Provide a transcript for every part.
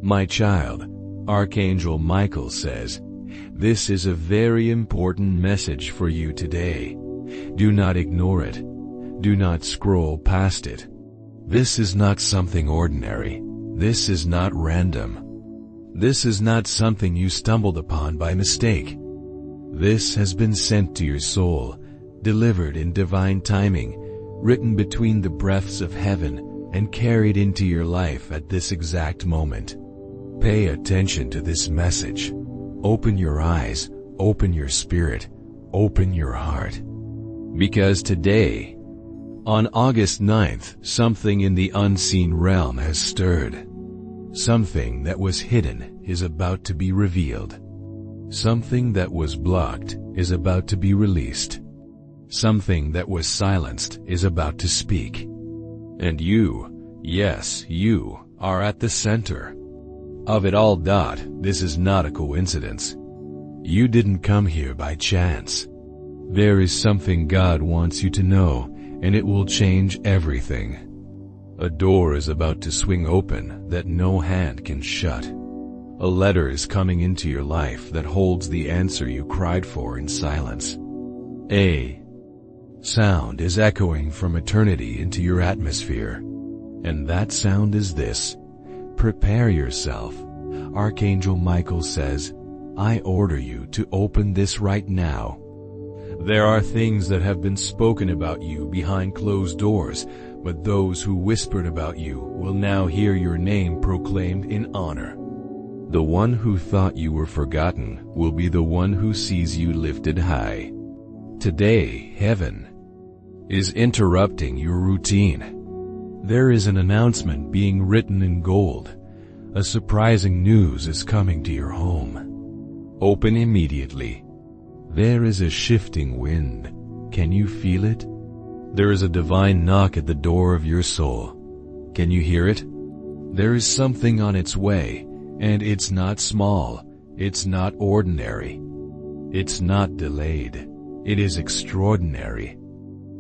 My child, Archangel Michael says, this is a very important message for you today. Do not ignore it. Do not scroll past it. This is not something ordinary. This is not random. This is not something you stumbled upon by mistake. This has been sent to your soul, delivered in divine timing, written between the breaths of heaven, and carried into your life at this exact moment. Pay attention to this message. Open your eyes, open your spirit, open your heart. Because today, on August 9th, something in the unseen realm has stirred. Something that was hidden is about to be revealed. Something that was blocked is about to be released. Something that was silenced is about to speak. And you, yes, you, are at the center of it all. This is not a coincidence. You didn't come here by chance. There is something God wants you to know, and it will change everything. A door is about to swing open that no hand can shut. A letter is coming into your life that holds the answer you cried for in silence. A sound is echoing from eternity into your atmosphere. And that sound is this: prepare yourself. Archangel Michael says, I order you to open this right now. There are things that have been spoken about you behind closed doors, but those who whispered about you will now hear your name proclaimed in honor. The one who thought you were forgotten will be the one who sees you lifted high. Today, heaven is interrupting your routine. There is an announcement being written in gold. A surprising news is coming to your home. Open immediately. There is a shifting wind. Can you feel it? There is a divine knock at the door of your soul. Can you hear it? There is something on its way, and it's not small. It's not ordinary. It's not delayed. It is extraordinary.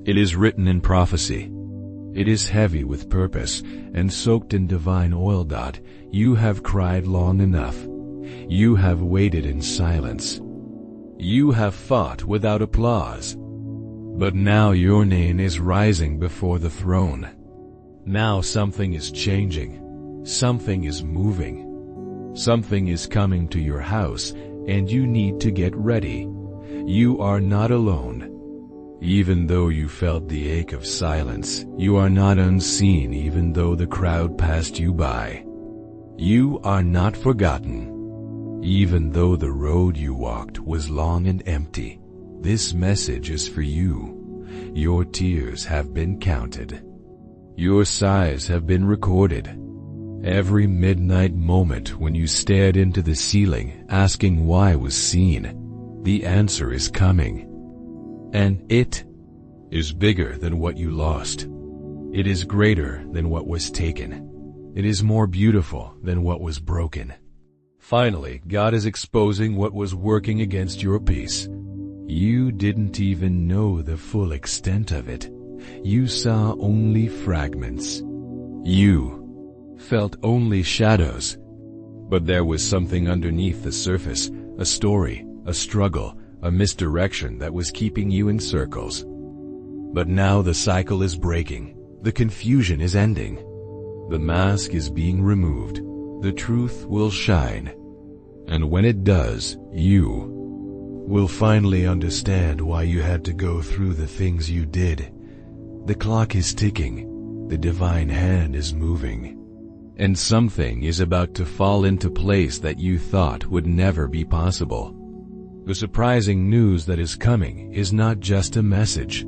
It is written in prophecy. It is heavy with purpose and soaked in divine oil. You have cried long enough. You have waited in silence. You have fought without applause. But now your name is rising before the throne. Now something is changing. Something is moving. Something is coming to your house, and you need to get ready. You are not alone. Even though you felt the ache of silence, you are not unseen even though the crowd passed you by. You are not forgotten. Even though the road you walked was long and empty, this message is for you. Your tears have been counted. Your sighs have been recorded. Every midnight moment when you stared into the ceiling asking why was seen, the answer is coming. And it is bigger than what you lost. It is greater than what was taken. It is more beautiful than what was broken. Finally, God is exposing what was working against your peace. You didn't even know the full extent of it. You saw only fragments. You felt only shadows. But there was something underneath the surface, a story, a struggle, a misdirection that was keeping you in circles. But now the cycle is breaking. The confusion is ending. The mask is being removed. The truth will shine. And when it does, you will finally understand why you had to go through the things you did. The clock is ticking. The divine hand is moving. And something is about to fall into place that you thought would never be possible. The surprising news that is coming is not just a message.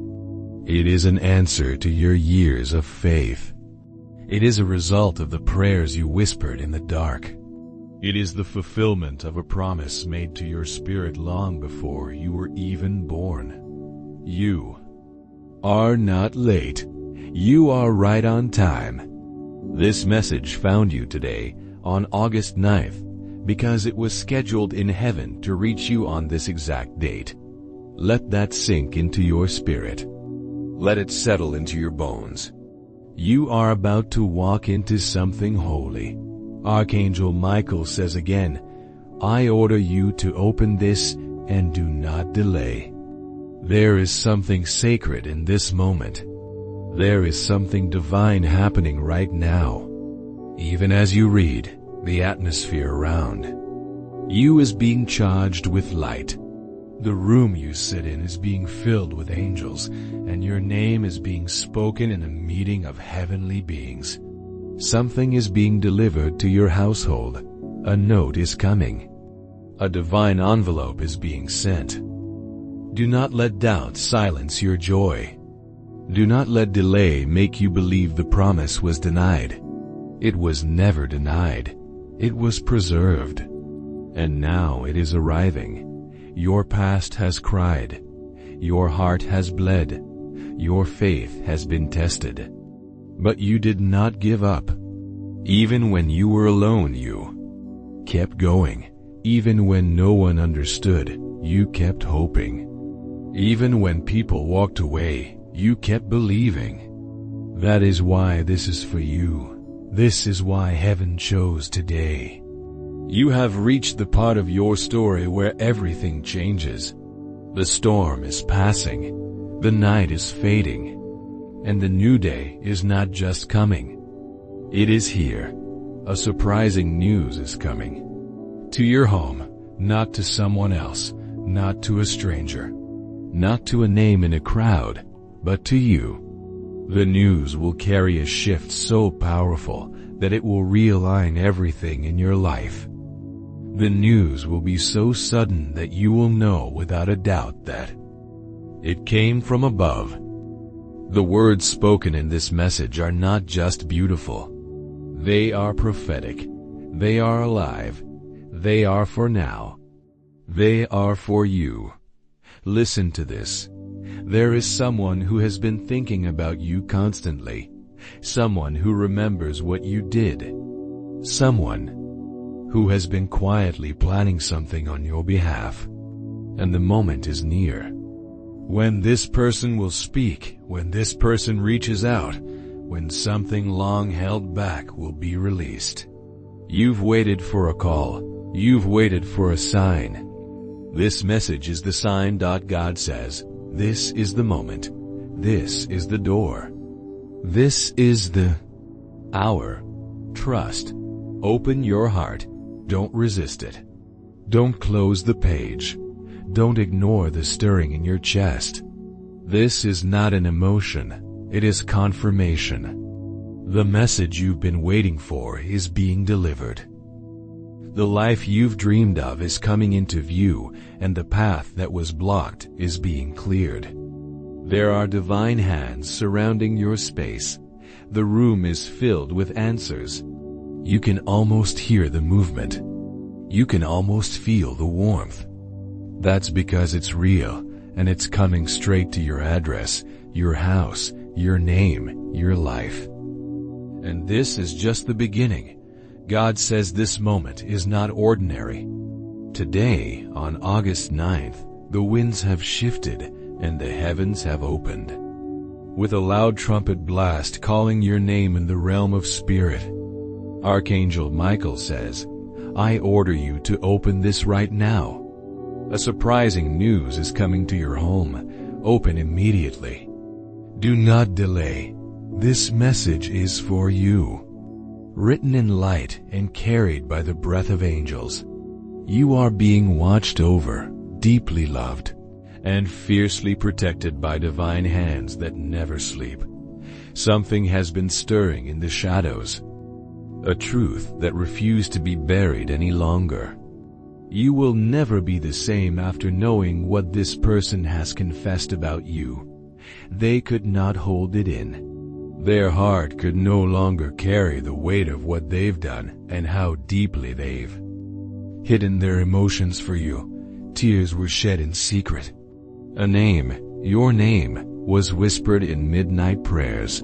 It is an answer to your years of faith. It is a result of the prayers you whispered in the dark. It is the fulfillment of a promise made to your spirit long before you were even born. You are not late. You are right on time. This message found you today, on August 9th, because it was scheduled in heaven to reach you on this exact date. Let that sink into your spirit. Let it settle into your bones. You are about to walk into something holy. Archangel Michael says again, I order you to open this and do not delay. There is something sacred in this moment. There is something divine happening right now. Even as you read, the atmosphere around you is being charged with light. The room you sit in is being filled with angels, and your name is being spoken in a meeting of heavenly beings. Something is being delivered to your household. A note is coming. A divine envelope is being sent. Do not let doubt silence your joy. Do not let delay make you believe the promise was denied. It was never denied. It was preserved. And now it is arriving. Your past has cried. Your heart has bled. Your faith has been tested. But you did not give up. Even when you were alone, you kept going. Even when no one understood, you kept hoping. Even when people walked away, you kept believing. That is why this is for you. This is why heaven chose today. You have reached the part of your story where everything changes. The storm is passing. The night is fading. And the new day is not just coming. It is here. A surprising news is coming. To your home, not to someone else, not to a stranger, not to a name in a crowd, but to you. The news will carry a shift so powerful that it will realign everything in your life. The news will be so sudden that you will know without a doubt that it came from above. The words spoken in this message are not just beautiful. They are prophetic. They are alive. They are for now. They are for you. Listen to this. There is someone who has been thinking about you constantly. Someone who remembers what you did. Someone who has been quietly planning something on your behalf. And the moment is near. When this person will speak, when this person reaches out, when something long held back will be released. You've waited for a call. You've waited for a sign. This message is the sign. God says, this is the moment. This is the door. This is the hour. Trust. Open your heart. Don't resist it. Don't close the page. Don't ignore the stirring in your chest. This is not an emotion. It is confirmation. The message you've been waiting for is being delivered. The life you've dreamed of is coming into view, and the path that was blocked is being cleared. There are divine hands surrounding your space. The room is filled with answers. You can almost hear the movement. You can almost feel the warmth. That's because it's real, and it's coming straight to your address, your house, your name, your life. And this is just the beginning. God says this moment is not ordinary. Today, on August 9th, the winds have shifted and the heavens have opened. With a loud trumpet blast calling your name in the realm of spirit, Archangel Michael says, I order you to open this right now. A surprising news is coming to your home. Open immediately. Do not delay. This message is for you. Written in light and carried by the breath of angels. You are being watched over, deeply loved, and fiercely protected by divine hands that never sleep. Something has been stirring in the shadows. A truth that refused to be buried any longer. You will never be the same after knowing what this person has confessed about you. They could not hold it in. Their heart could no longer carry the weight of what they've done and how deeply they've hidden their emotions for you. Tears were shed in secret. A name, your name, was whispered in midnight prayers.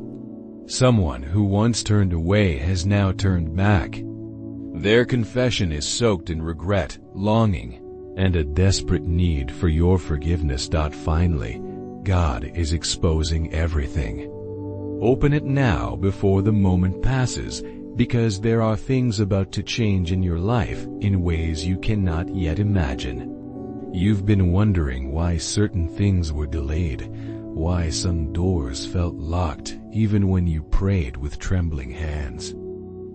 Someone who once turned away has now turned back. Their confession is soaked in regret, longing, and a desperate need for your forgiveness. Finally, God is exposing everything. Open it now before the moment passes. because there are things about to change in your life in ways you cannot yet imagine. You've been wondering why certain things were delayed, why some doors felt locked even when you prayed with trembling hands.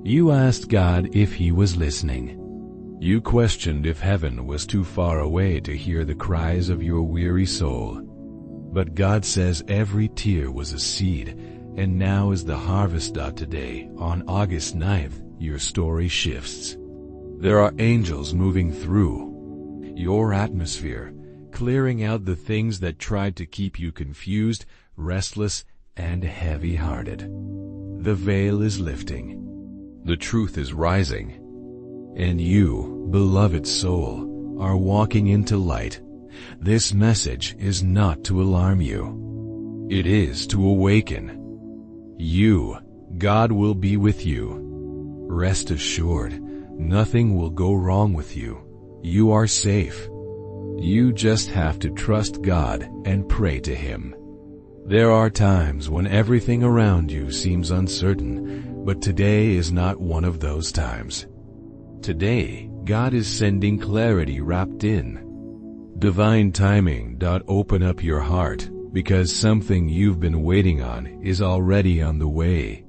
You asked God if He was listening. You questioned if heaven was too far away to hear the cries of your weary soul. But God says every tear was a seed, and now is the harvest. Today, on August 9th, your story shifts. There are angels moving through your atmosphere, clearing out the things that tried to keep you confused, restless, and heavy-hearted. The veil is lifting. The truth is rising. And you, beloved soul, are walking into light. This message is not to alarm you. It is to awaken. God will be with you. Rest assured, nothing will go wrong with you. You are safe. You just have to trust God and pray to Him. There are times when everything around you seems uncertain, but today is not one of those times. Today, God is sending clarity wrapped in divine timing. Open up your heart, because something you've been waiting on is already on the way.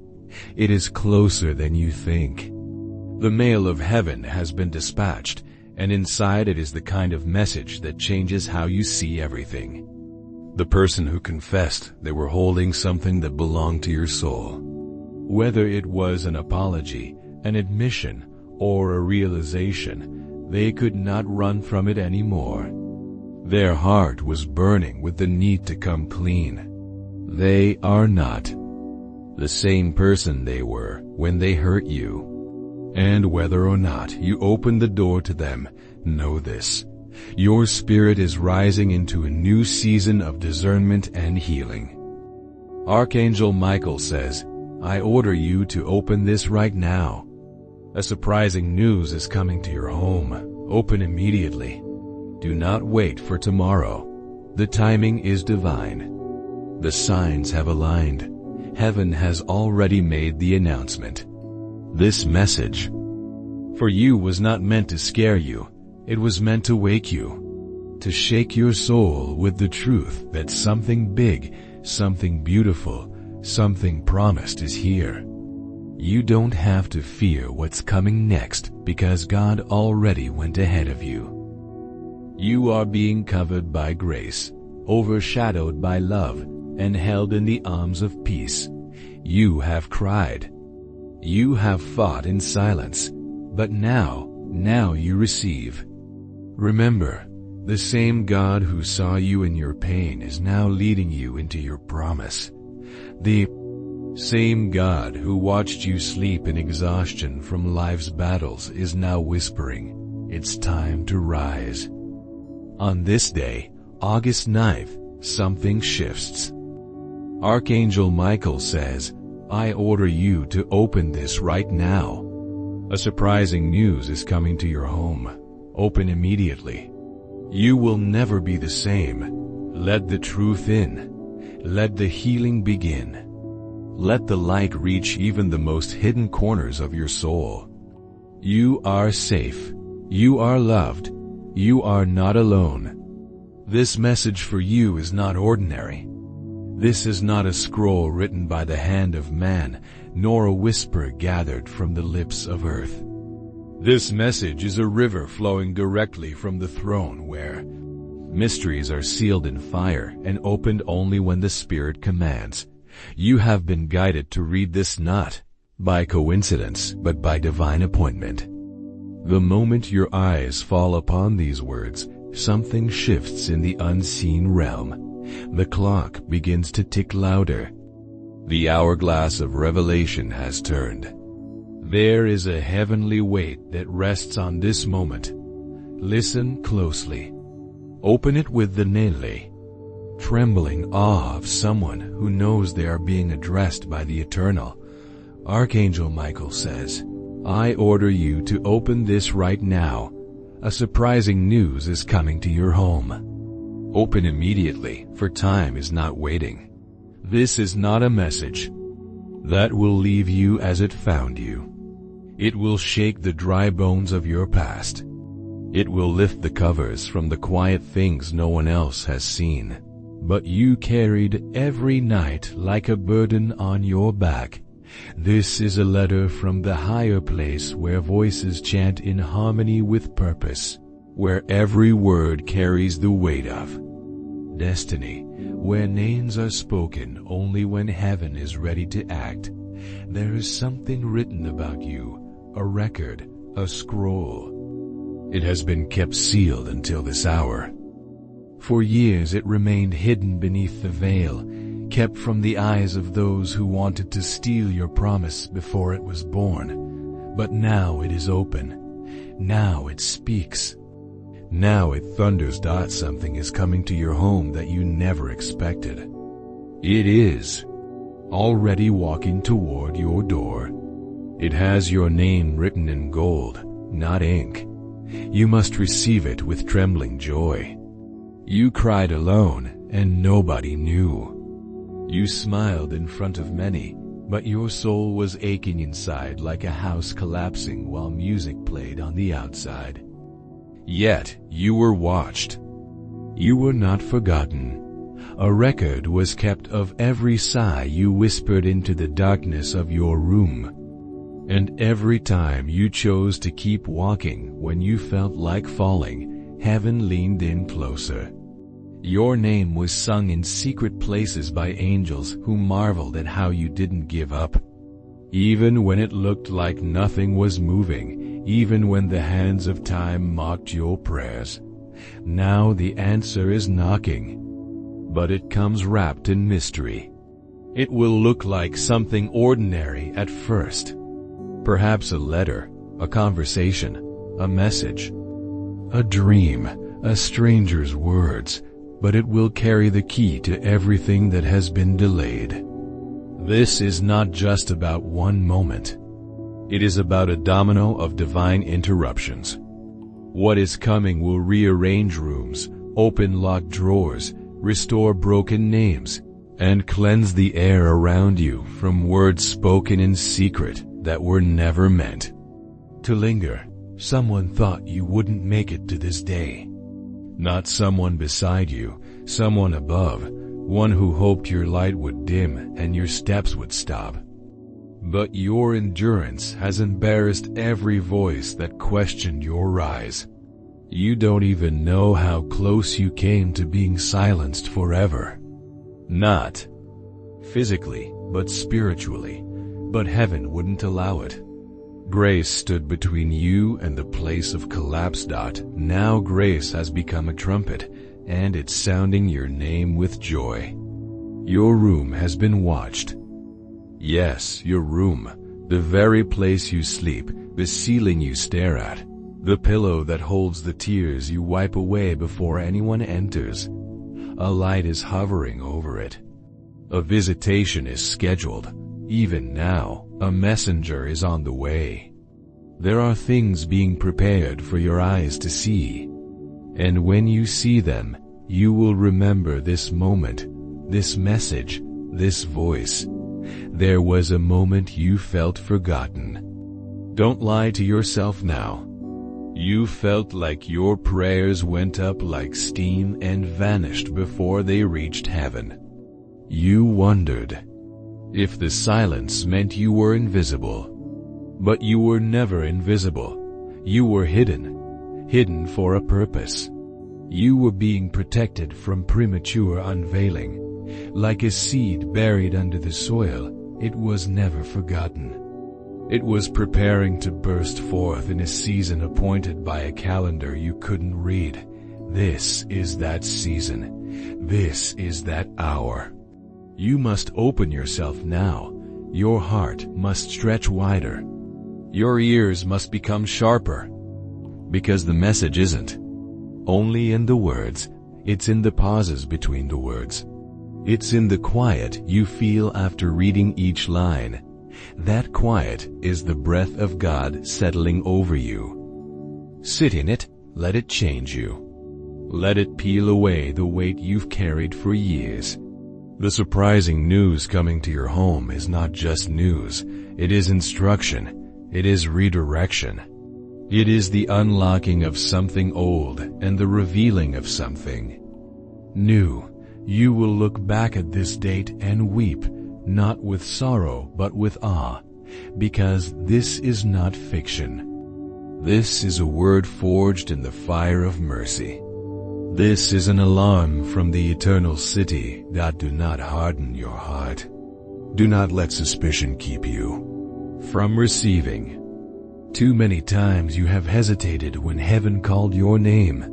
It is closer than you think. The mail of heaven has been dispatched, and inside it is the kind of message that changes how you see everything. The person who confessed they were holding something that belonged to your soul. Whether it was an apology, an admission, or a realization, they could not run from it anymore. Their heart was burning with the need to come clean. They are not the same person they were when they hurt you. And whether or not you open the door to them, know this: your spirit is rising into a new season of discernment and healing. Archangel Michael says, I order you to open this right now. A surprising news is coming to your home. Open immediately. Do not wait for tomorrow. The timing is divine. The signs have aligned. Heaven has already made the announcement. This message for you was not meant to scare you. It was meant to wake you, to shake your soul with the truth that something big, something beautiful, something promised is here. You don't have to fear what's coming next, because God already went ahead of you. You are being covered by grace, overshadowed by love, and held in the arms of peace. You have cried. You have fought in silence, but now you receive. Remember, the same God who saw you in your pain is now leading you into your promise. The same God who watched you sleep in exhaustion from life's battles is now whispering, it's time to rise. On this day, August 9th, something shifts. Archangel Michael says, I order you to open this right now. A surprising news is coming to your home. Open immediately. You will never be the same. Let the truth in. Let the healing begin. Let the light reach even the most hidden corners of your soul. You are safe. You are loved. You are not alone. This message for you is not ordinary. This is not a scroll written by the hand of man, nor a whisper gathered from the lips of earth. This message is a river flowing directly from the throne where mysteries are sealed in fire and opened only when the Spirit commands. You have been guided to read this not by coincidence, but by divine appointment. The moment your eyes fall upon these words, something shifts in the unseen realm. The clock begins to tick louder. The hourglass of revelation has turned. There is a heavenly weight that rests on this moment. Listen closely. Open it with the Nele, trembling awe of someone who knows they are being addressed by the Eternal. Archangel Michael says, I order you to open this right now. A surprising news is coming to your home. Open immediately, for time is not waiting. This is not a message that will leave you as it found you. It will shake the dry bones of your past. It will lift the covers from the quiet things no one else has seen, but you carried every night like a burden on your back. This is a letter from the higher place where voices chant in harmony with purpose, where every word carries the weight of destiny, where names are spoken only when heaven is ready to act. There is something written about you, a record, a scroll. It has been kept sealed until this hour. For years it remained hidden beneath the veil, kept from the eyes of those who wanted to steal your promise before it was born. But now it is open. Now it speaks. Now it thunders. Something is coming to your home that you never expected. It is already walking toward your door. It has your name written in gold, not ink. You must receive it with trembling joy. You cried alone, and nobody knew. You smiled in front of many, but your soul was aching inside like a house collapsing while music played on the outside. Yet you were watched. You were not forgotten. A record was kept of every sigh you whispered into the darkness of your room. And every time you chose to keep walking when you felt like falling, heaven leaned in closer. Your name was sung in secret places by angels who marveled at how you didn't give up. Even when it looked like nothing was moving, even when the hands of time mocked your prayers. Now the answer is knocking. But it comes wrapped in mystery. It will look like something ordinary at first. Perhaps a letter, a conversation, a message, a dream, a stranger's words, but it will carry the key to everything that has been delayed. This is not just about one moment. It is about a domino of divine interruptions. What is coming will rearrange rooms, open locked drawers, restore broken names, and cleanse the air around you from words spoken in secret that were never meant to linger. Someone thought you wouldn't make it to this day. Not someone beside you, someone above, one who hoped your light would dim and your steps would stop. But your endurance has embarrassed every voice that questioned your rise. You don't even know how close you came to being silenced forever. Not physically, but spiritually. But heaven wouldn't allow it. Grace stood between you and the place of collapse. Now grace has become a trumpet, and it's sounding your name with joy. Your room has been watched. Yes, your room, the very place you sleep, the ceiling you stare at, the pillow that holds the tears you wipe away before anyone enters. A light is hovering over it. A visitation is scheduled. Even now, a messenger is on the way. There are things being prepared for your eyes to see. And when you see them, you will remember this moment, this message, this voice. There was a moment you felt forgotten. Don't lie to yourself now. You felt like your prayers went up like steam and vanished before they reached heaven. You wondered if the silence meant you were invisible. But you were never invisible. You were hidden for a purpose. You were being protected from premature unveiling. Like a seed buried under the soil, it was never forgotten. It was preparing to burst forth in a season appointed by a calendar you couldn't read. This is that season. This is that hour. You must open yourself now. Your heart must stretch wider. Your ears must become sharper. Because the message isn't only in the words, it's in the pauses between the words. It's in the quiet you feel after reading each line. That quiet is the breath of God settling over you. Sit in it, let it change you. Let it peel away the weight you've carried for years. The surprising news coming to your home is not just news, it is instruction. It is redirection. It is the unlocking of something old and the revealing of something new. You will look back at this date and weep, not with sorrow but with awe, because this is not fiction. This is a word forged in the fire of mercy. This is an alarm from the eternal city. Do not harden your heart. Do not let suspicion keep you from receiving. Too many times you have hesitated when heaven called your name.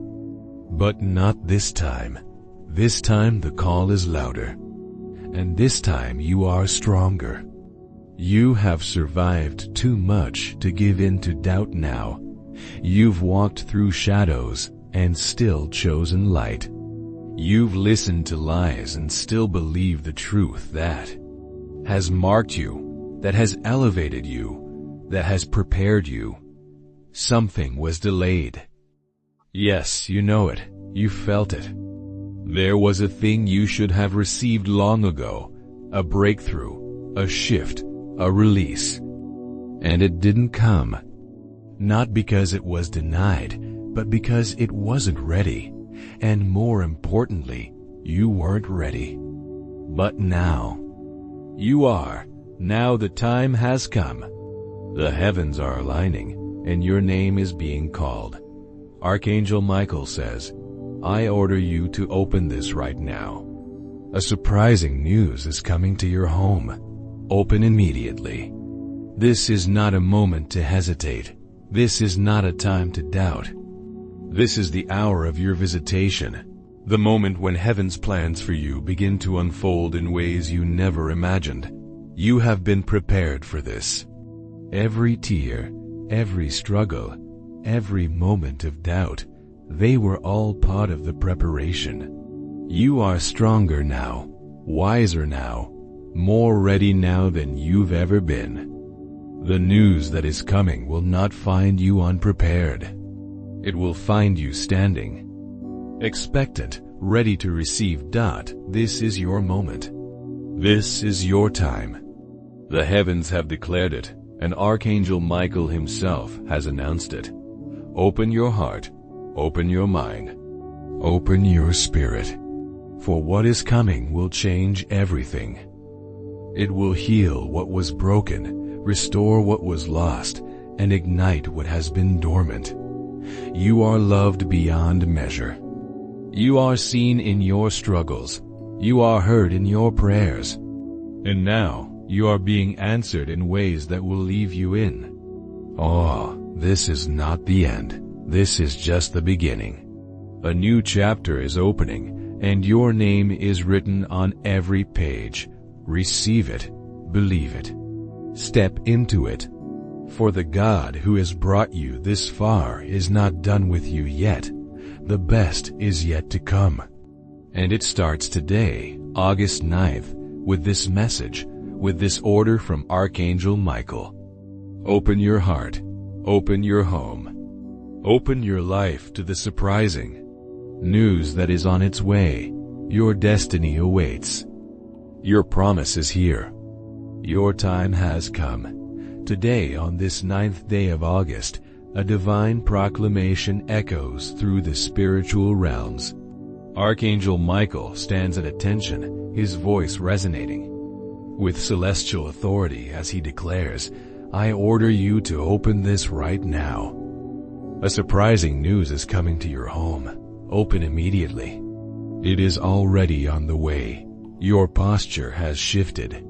But not this time. This time the call is louder. And this time you are stronger. You have survived too much to give in to doubt now. You've walked through shadows and still chosen light. You've listened to lies and still believed the truth that has marked you, that has elevated you, that has prepared you. Something was delayed. Yes, you know it. You felt it. There was a thing you should have received long ago, a breakthrough, a shift, a release. And it didn't come. Not because it was denied, but because it wasn't ready. And more importantly, you weren't ready. But now, you are. Now the time has come. The heavens are aligning, and your name is being called. Archangel Michael says, I order you to open this right now. A surprising news is coming to your home. Open immediately. This is not a moment to hesitate. This is not a time to doubt. This is the hour of your visitation, the moment when heaven's plans for you begin to unfold in ways you never imagined. You have been prepared for this. Every tear, every struggle, every moment of doubt, they were all part of the preparation. You are stronger now, wiser now, more ready now than you've ever been. The news that is coming will not find you unprepared. It will find you standing, expectant, ready to receive. This is your moment. This is your time. The heavens have declared it, and Archangel Michael himself has announced it. Open your heart, open your mind, open your spirit. For what is coming will change everything. It will heal what was broken, restore what was lost, and ignite what has been dormant. You are loved beyond measure. You are seen in your struggles. You are heard in your prayers. And now, you are being answered in ways that will leave you in awe. This is not the end. This is just the beginning. A new chapter is opening, and your name is written on every page. Receive it. Believe it. Step into it. For the God who has brought you this far is not done with you yet. The best is yet to come. And it starts today, August 9th, with this message, with this order from Archangel Michael. Open your heart. Open your home. Open your life to the surprising news that is on its way. Your destiny awaits. Your promise is here. Your time has come. Today, on this 9th day of August, a divine proclamation echoes through the spiritual realms. Archangel Michael stands at attention, his voice resonating with celestial authority as he declares, I order you to open this right now. A surprising news is coming to your home. Open immediately. It is already on the way. Your posture has shifted.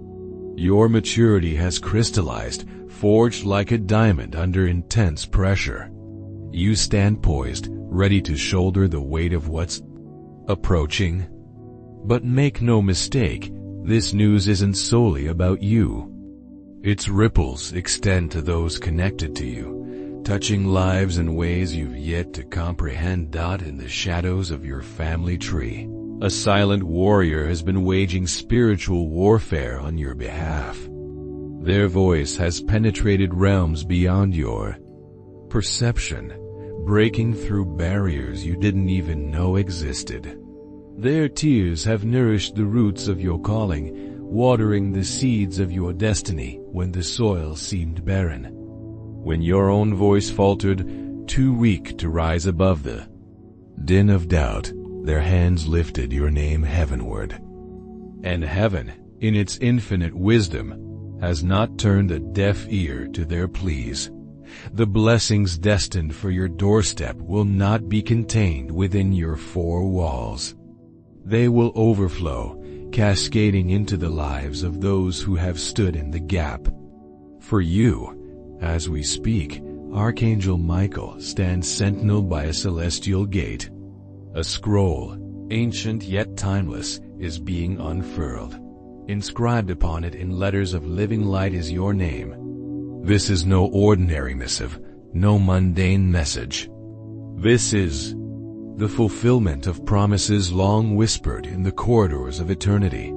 Your maturity has crystallized, forged like a diamond under intense pressure. You stand poised, ready to shoulder the weight of what's approaching. But make no mistake, this news isn't solely about you. Its ripples extend to those connected to you, touching lives in ways you've yet to comprehend. In the shadows of your family tree, a silent warrior has been waging spiritual warfare on your behalf. Their voice has penetrated realms beyond your perception, breaking through barriers you didn't even know existed. Their tears have nourished the roots of your calling, watering the seeds of your destiny when the soil seemed barren. when your own voice faltered, too weak to rise above the din of doubt, their hands lifted your name heavenward. And heaven, in its infinite wisdom, has not turned a deaf ear to their pleas. The blessings destined for your doorstep will not be contained within your four walls. They will overflow, cascading into the lives of those who have stood in the gap. For you, as we speak, Archangel Michael stands sentinel by a celestial gate. A scroll, ancient yet timeless, is being unfurled. Inscribed upon it in letters of living light is your name. This is no ordinary missive, no mundane message. This is the fulfillment of promises long whispered in the corridors of eternity.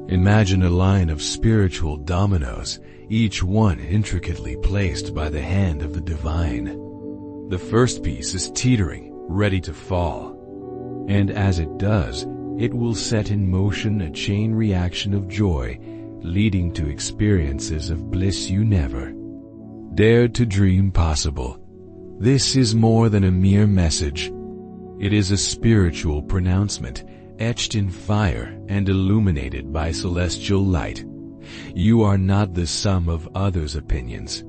Imagine a line of spiritual dominoes, each one intricately placed by the hand of the divine. The first piece is teetering, ready to fall. And as it does, it will set in motion a chain reaction of joy, leading to experiences of bliss you never dared to dream possible. This is more than a mere message. It is a spiritual pronouncement, etched in fire and illuminated by celestial light. You are not the sum of others' opinions.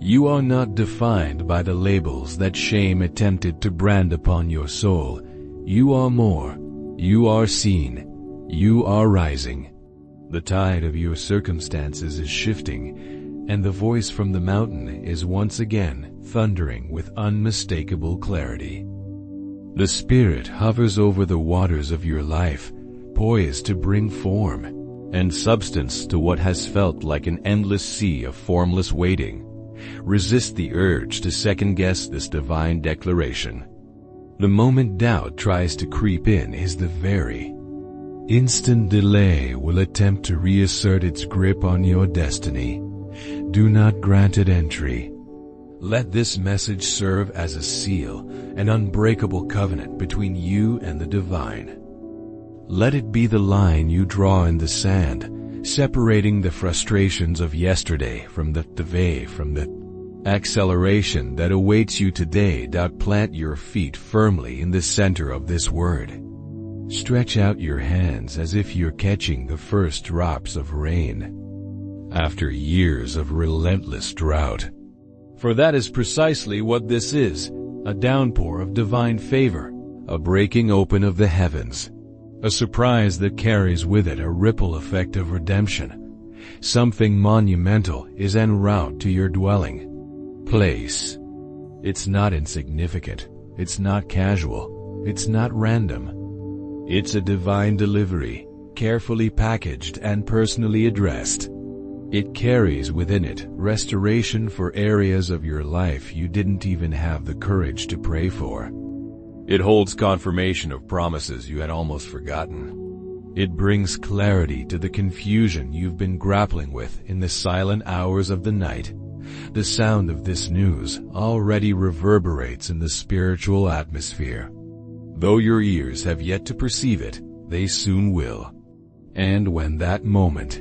You are not defined by the labels that shame attempted to brand upon your soul. You are more. You are seen. You are rising. The tide of your circumstances is shifting, and the voice from the mountain is once again thundering with unmistakable clarity. The Spirit hovers over the waters of your life, poised to bring form and substance to what has felt like an endless sea of formless waiting. Resist the urge to second-guess this divine declaration. The moment doubt tries to creep in is the very instant delay will attempt to reassert its grip on your destiny. Do not grant it entry. Let this message serve as a seal, an unbreakable covenant between you and the divine. Let it be the line you draw in the sand, separating the frustrations of yesterday from the acceleration that awaits you today. Plant your feet firmly in the center of this word. Stretch out your hands as if you're catching the first drops of rain after years of relentless drought. For that is precisely what this is, a downpour of divine favor, a breaking open of the heavens, a surprise that carries with it a ripple effect of redemption. Something monumental is en route to your dwelling place. It's not insignificant, it's not casual, it's not random. It's a divine delivery, carefully packaged and personally addressed. It carries within it restoration for areas of your life you didn't even have the courage to pray for. It holds confirmation of promises you had almost forgotten. It brings clarity to the confusion you've been grappling with in the silent hours of the night. The sound of this news already reverberates in the spiritual atmosphere. Though your ears have yet to perceive it, they soon will. And when that moment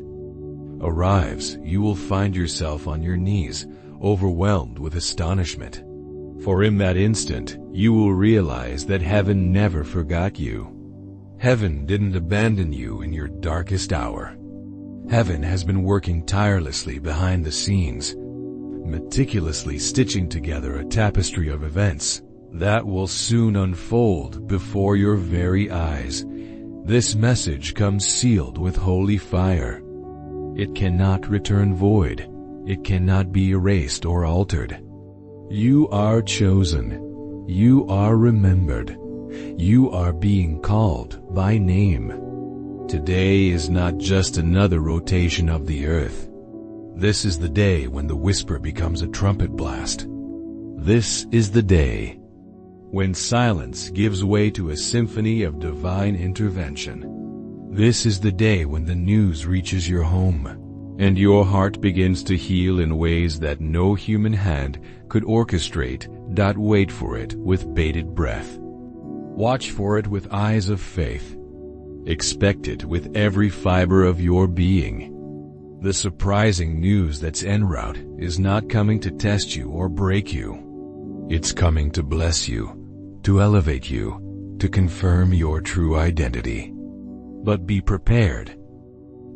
arrives, you will find yourself on your knees, overwhelmed with astonishment. For in that instant, you will realize that heaven never forgot you. Heaven didn't abandon you in your darkest hour. Heaven has been working tirelessly behind the scenes, meticulously stitching together a tapestry of events that will soon unfold before your very eyes. This message comes sealed with holy fire. It cannot return void. It cannot be erased or altered. You are chosen. You are remembered. You are being called by name. Today is not just another rotation of the earth. This is the day when the whisper becomes a trumpet blast. This is the day when silence gives way to a symphony of divine intervention. This is the day when the news reaches your home, and your heart begins to heal in ways that no human hand could orchestrate. Wait for it with bated breath. Watch for it with eyes of faith. Expect it with every fiber of your being. The surprising news that's en route is not coming to test you or break you. It's coming to bless you, to elevate you, to confirm your true identity. But be prepared.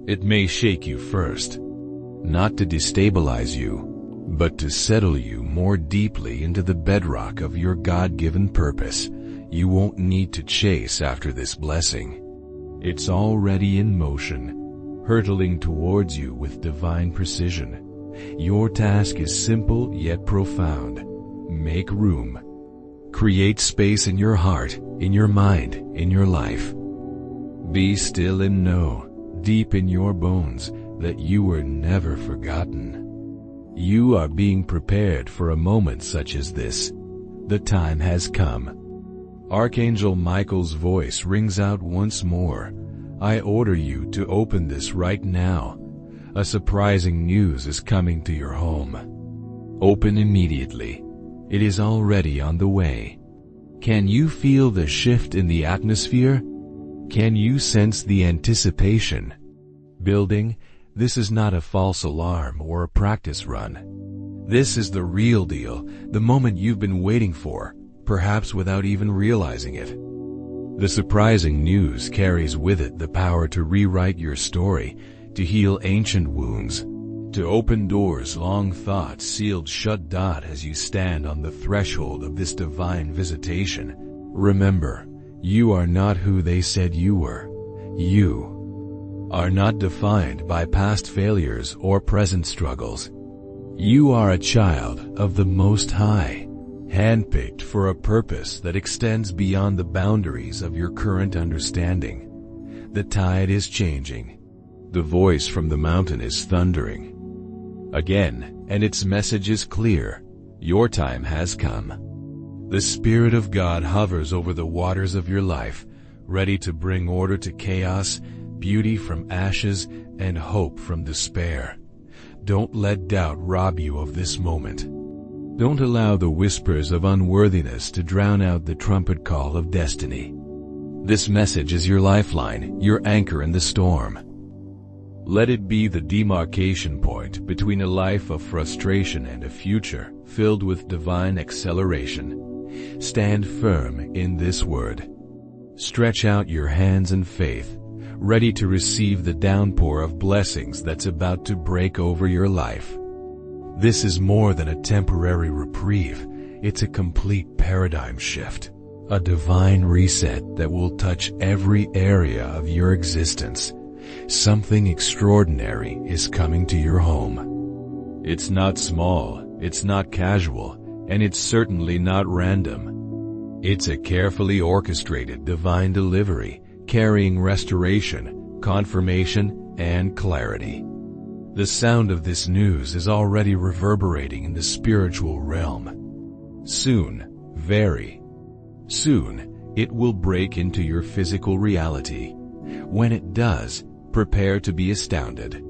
It may shake you first, not to destabilize you, but to settle you more deeply into the bedrock of your God-given purpose. You won't need to chase after this blessing. It's already in motion, hurtling towards you with divine precision. Your task is simple yet profound. Make room. Create space in your heart, in your mind, in your life. Be still and know, deep in your bones, that you were never forgotten. You are being prepared for a moment such as this. The time has come. Archangel Michael's voice rings out once more. I order you to open this right now. A surprising news is coming to your home. Open immediately. It is already on the way. Can you feel the shift in the atmosphere? Can you sense the anticipation building? This is not a false alarm or a practice run. This is the real deal, the moment you've been waiting for, perhaps without even realizing it. The surprising news carries with it the power to rewrite your story, to heal ancient wounds, to open doors long thought sealed shut. As you stand on the threshold of this divine visitation, remember, you are not who they said you were. You are not defined by past failures or present struggles. You are a child of the Most High, handpicked for a purpose that extends beyond the boundaries of your current understanding. The tide is changing. The voice from the mountain is thundering again, and its message is clear. Your time has come. The Spirit of God hovers over the waters of your life, ready to bring order to chaos, beauty from ashes, and hope from despair. Don't let doubt rob you of this moment. Don't allow the whispers of unworthiness to drown out the trumpet call of destiny. This message is your lifeline, your anchor in the storm. Let it be the demarcation point between a life of frustration and a future filled with divine acceleration. Stand firm in this word. Stretch out your hands in faith, ready to receive the downpour of blessings that's about to break over your life. This is more than a temporary reprieve. It's a complete paradigm shift, a divine reset that will touch every area of your existence. Something extraordinary is coming to your home. It's not small, it's not casual, and it's certainly not random. It's a carefully orchestrated divine delivery, carrying restoration, confirmation, and clarity. The sound of this news is already reverberating in the spiritual realm. Soon, very soon, it will break into your physical reality. When it does, prepare to be astounded.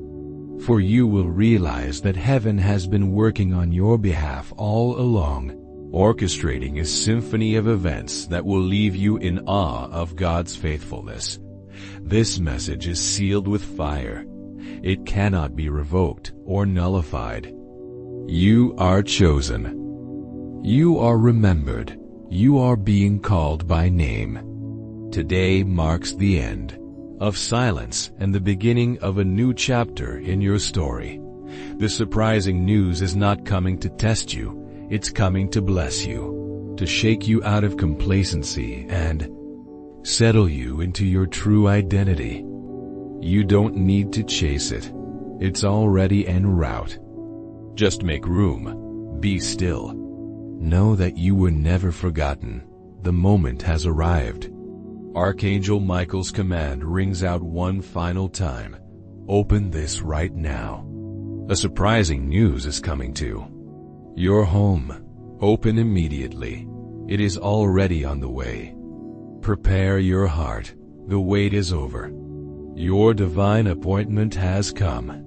For you will realize that heaven has been working on your behalf all along, orchestrating a symphony of events that will leave you in awe of God's faithfulness. This message is sealed with fire. It cannot be revoked or nullified. You are chosen. You are remembered. You are being called by name. Today marks the end of silence and the beginning of a new chapter in your story. The surprising news is not coming to test you. It's coming to bless you, to shake you out of complacency and settle you into your true identity. You don't need to chase it. It's already en route. Just make room. Be still. Know that you were never forgotten. The moment has arrived. Archangel Michael's command rings out one final time. Open this right now. A surprising news is coming to your home. Open immediately. It is already on the way. Prepare your heart. The wait is over. Your divine appointment has come.